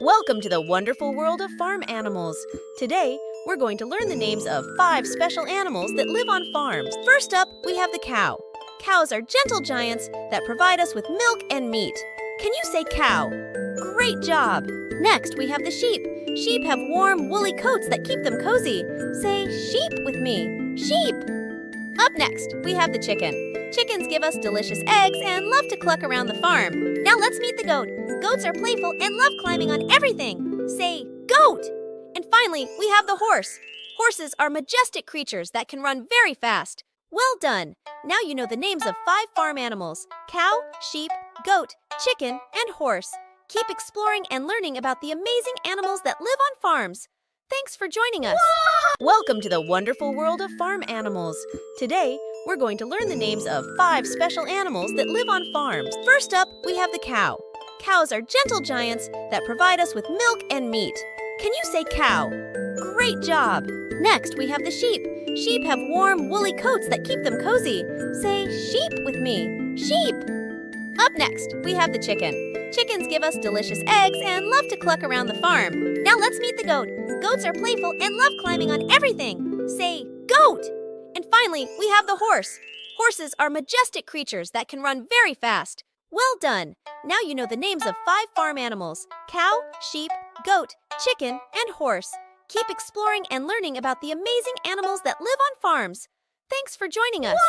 Welcome to the wonderful world of farm animals. Today, we're going to learn the names of 5 special animals that live on farms. First up, we have the cow. Cows are gentle giants that provide us with milk and meat. Can you say cow? Great job! Next, we have the sheep. Sheep have warm, woolly coats that keep them cozy. Say sheep with me. Sheep! Up next, we have the chicken. Chickens give us delicious eggs and love to cluck around the farm. Now let's meet the goat. Goats are playful and love climbing on everything. Say goat! And finally, we have the horse. Horses are majestic creatures that can run very fast. Well done! Now you know the names of 5 farm animals: cow, sheep, goat, chicken, and horse. Keep exploring and learning about the amazing animals that live on farms. Thanks for joining us. Welcome to the wonderful world of farm animals. Today, we're going to learn the names of 5 special animals that live on farms. First up, we have the cow. Cows are gentle giants that provide us with milk and meat. Can you say cow? Great job! Next, we have the sheep. Sheep have warm, woolly coats that keep them cozy. Say sheep with me. Sheep! Up next, we have the chicken. Chickens give us delicious eggs and love to cluck around the farm. Now let's meet the goat. Goats are playful and love climbing on everything. Say goat! And finally, we have the horse. Horses are majestic creatures that can run very fast. Well done! Now you know the names of 5 farm animals: cow, sheep, goat, chicken, and horse. Keep exploring and learning about the amazing animals that live on farms. Thanks for joining us.